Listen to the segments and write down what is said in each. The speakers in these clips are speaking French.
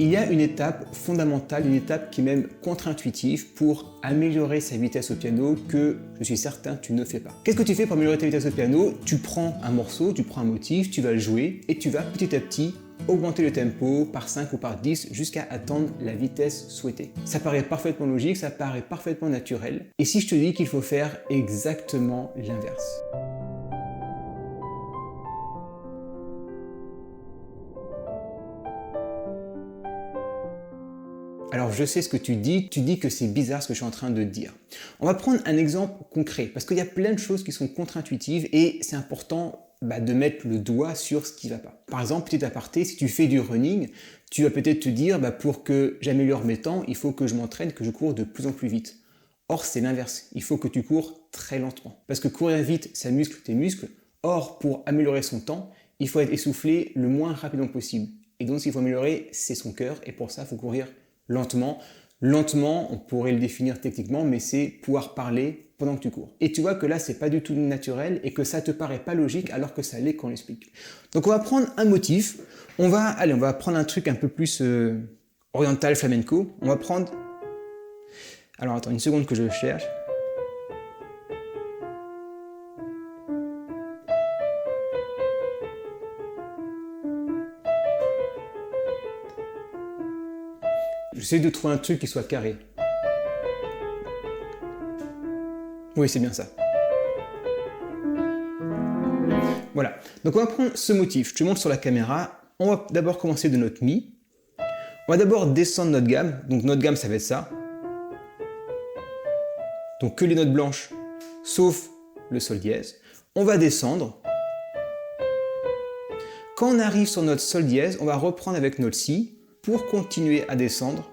Il y a une étape fondamentale, une étape qui est même contre-intuitive pour améliorer sa vitesse au piano que je suis certain tu ne fais pas. Qu'est-ce que tu fais pour améliorer ta vitesse au piano? Tu prends un morceau, tu prends un motif, tu vas le jouer et tu vas petit à petit augmenter le tempo par 5 ou par 10 jusqu'à atteindre la vitesse souhaitée. Ça paraît parfaitement logique, ça paraît parfaitement naturel. Et si je te dis qu'il faut faire exactement l'inverse? Alors je sais ce que tu dis que c'est bizarre ce que je suis en train de dire. On va prendre un exemple concret, parce qu'il y a plein de choses qui sont contre-intuitives et c'est important de mettre le doigt sur ce qui ne va pas. Par exemple, petit aparté, si tu fais du running, tu vas peut-être te dire pour que j'améliore mes temps, il faut que je m'entraîne, que je cours de plus en plus vite. Or, c'est l'inverse, il faut que tu cours très lentement. Parce que courir vite, ça muscle tes muscles. Or, pour améliorer son temps, il faut être essoufflé le moins rapidement possible. Et donc, ce qu'il faut améliorer, c'est son cœur, et pour ça, il faut courir lentement. Lentement, on pourrait le définir techniquement, mais c'est pouvoir parler pendant que tu cours. Et tu vois que là, c'est pas du tout naturel et que ça te paraît pas logique alors que ça l'est quand on l'explique. Donc on va prendre un motif, on va prendre un truc un peu plus oriental, flamenco. On va prendre... Alors attends une seconde que je cherche. J'essaie de trouver un truc qui soit carré. Oui, c'est bien ça. Voilà. Donc on va prendre ce motif. Je te montre sur la caméra. On va d'abord commencer de notre Mi. On va d'abord descendre notre gamme. Donc notre gamme, ça va être ça. Donc que les notes blanches, sauf le sol dièse. On va descendre. Quand on arrive sur notre sol dièse, on va reprendre avec notre Si pour continuer à descendre.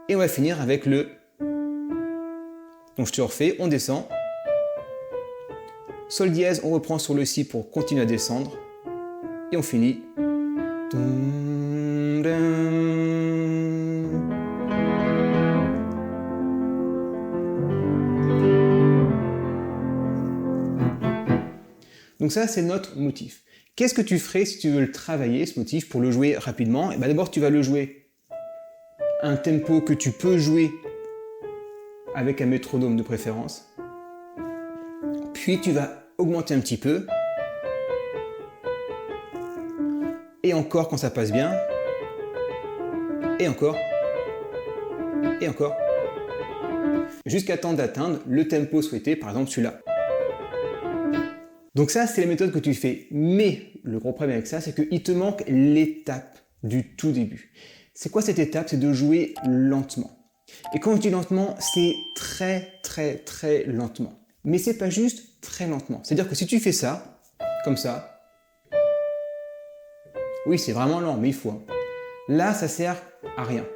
Et on va finir avec le... Donc je te refais, on descend. Sol dièse, on reprend sur le Si pour continuer à descendre. Et on finit. Donc ça, c'est notre motif. Qu'est-ce que tu ferais si tu veux le travailler, ce motif, pour le jouer rapidement? D'abord, tu vas le jouer à un tempo que tu peux jouer avec un métronome de préférence. Puis tu vas augmenter un petit peu. Et encore quand ça passe bien. Et encore. Et encore. Jusqu'à temps d'atteindre le tempo souhaité, par exemple celui-là. Donc ça, c'est la méthode que tu fais. Mais le gros problème avec ça, c'est qu'il te manque l'étape du tout début. C'est quoi cette étape? C'est de jouer lentement. Et quand je dis lentement, c'est très lentement. Mais c'est pas juste très lentement. C'est-à-dire que si tu fais ça, comme ça, oui, c'est vraiment lent, mais il faut. Là, ça sert à rien.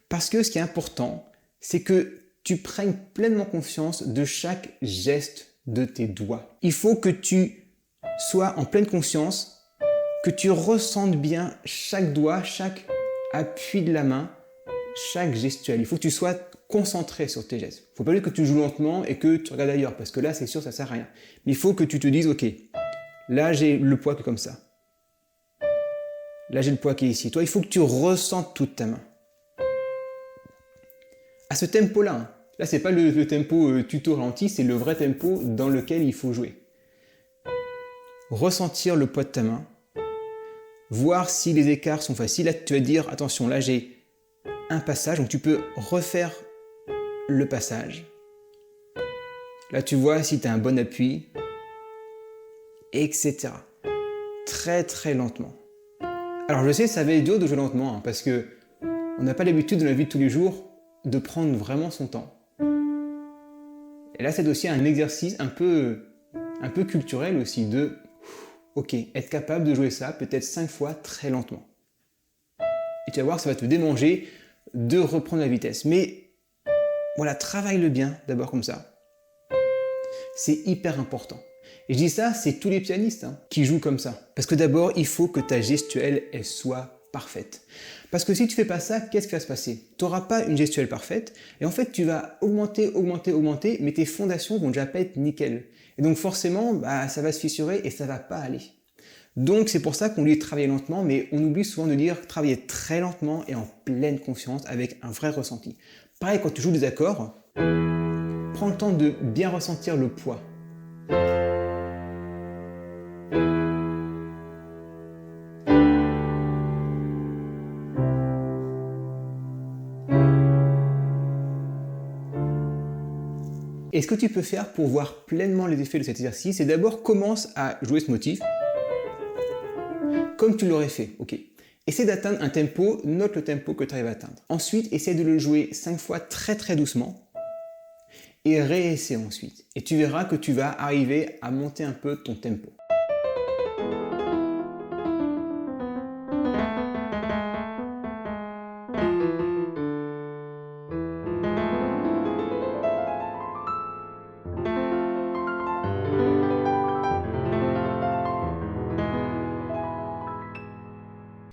Parce que ce qui est important, c'est que tu prennes pleinement conscience de chaque geste de tes doigts. Il faut que tu sois en pleine conscience, que tu ressentes bien chaque doigt, chaque appui de la main, chaque gestuelle. Il faut que tu sois concentré sur tes gestes. Il ne faut pas juste que tu joues lentement et que tu regardes ailleurs, parce que là, c'est sûr, ça ne sert à rien. Mais il faut que tu te dises, ok, là, j'ai le poids qui est comme ça. Là, j'ai le poids qui est ici. Toi, il faut que tu ressentes toute ta main. À ce tempo-là, hein. Là, c'est pas le tempo tuto ralenti, c'est le vrai tempo dans lequel il faut jouer. Ressentir le poids de ta main. Voir si les écarts sont faciles. Là, tu vas te dire, attention, là, j'ai un passage, donc tu peux refaire le passage. Là, tu vois si tu as un bon appui, etc. Très lentement. Alors, je sais, ça va être dur de jouer lentement, hein, parce que on n'a pas l'habitude dans la vie de tous les jours de prendre vraiment son temps. Et là, c'est aussi un exercice un peu culturel aussi de, ok, être capable de jouer ça peut-être 5 fois très lentement. Et tu vas voir, ça va te démanger de reprendre la vitesse. Mais voilà, travaille-le bien d'abord comme ça. C'est hyper important. Et je dis ça, c'est tous les pianistes qui jouent comme ça. Parce que d'abord, il faut que ta gestuelle, elle soit parfaite. Parce que si tu fais pas ça, qu'est-ce qui va se passer? Tu n'auras pas une gestuelle parfaite et en fait, tu vas augmenter, mais tes fondations vont déjà pas être nickel. Et donc forcément, ça va se fissurer et ça va pas aller. Donc c'est pour ça qu'on lui dit travailler lentement, mais on oublie souvent de dire travailler très lentement et en pleine confiance avec un vrai ressenti. Pareil, quand tu joues des accords, prends le temps de bien ressentir le poids. Et ce que tu peux faire pour voir pleinement les effets de cet exercice, c'est d'abord commence à jouer ce motif comme tu l'aurais fait, ok. Essaie d'atteindre un tempo, note le tempo que tu arrives à atteindre. Ensuite, essaie de le jouer 5 fois très très doucement et réessaie ensuite. Et tu verras que tu vas arriver à monter un peu ton tempo.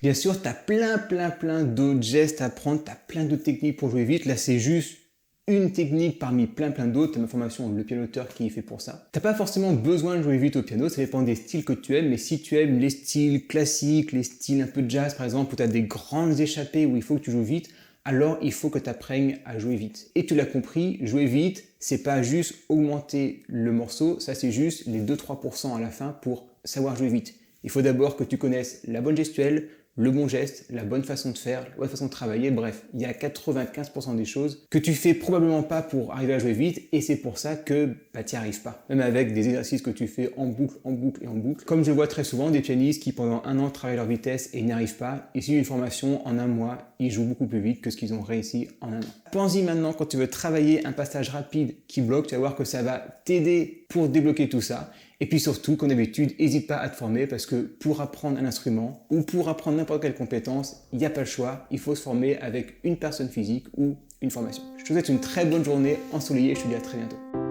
Bien sûr, tu as plein d'autres gestes à apprendre, tu as plein d'autres techniques pour jouer vite. Là, c'est juste une technique parmi plein d'autres. Tu as ma formation Le Pianoteur qui est fait pour ça. Tu n'as pas forcément besoin de jouer vite au piano, ça dépend des styles que tu aimes. Mais si tu aimes les styles classiques, les styles un peu jazz par exemple, où tu as des grandes échappées où il faut que tu joues vite, alors il faut que tu apprennes à jouer vite. Et tu l'as compris, jouer vite, c'est pas juste augmenter le morceau, ça c'est juste les 2-3% à la fin pour savoir jouer vite. Il faut d'abord que tu connaisses la bonne gestuelle, le bon geste, la bonne façon de faire, la bonne façon de travailler, bref, il y a 95% des choses que tu fais probablement pas pour arriver à jouer vite et c'est pour ça que tu n'y arrives pas. Même avec des exercices que tu fais en boucle, en boucle et en boucle. Comme je vois très souvent des pianistes qui pendant un an travaillent leur vitesse et n'y arrivent pas, issus d'une formation en un mois, ils jouent beaucoup plus vite que ce qu'ils ont réussi en un an. Pense-y maintenant quand tu veux travailler un passage rapide qui bloque, tu vas voir que ça va t'aider pour débloquer tout ça. Et puis surtout, comme d'habitude, n'hésite pas à te former parce que pour apprendre un instrument ou pour apprendre n'importe quelle compétence, il n'y a pas le choix, il faut se former avec une personne physique ou une formation. Je te souhaite une très bonne journée ensoleillée et je te dis à très bientôt.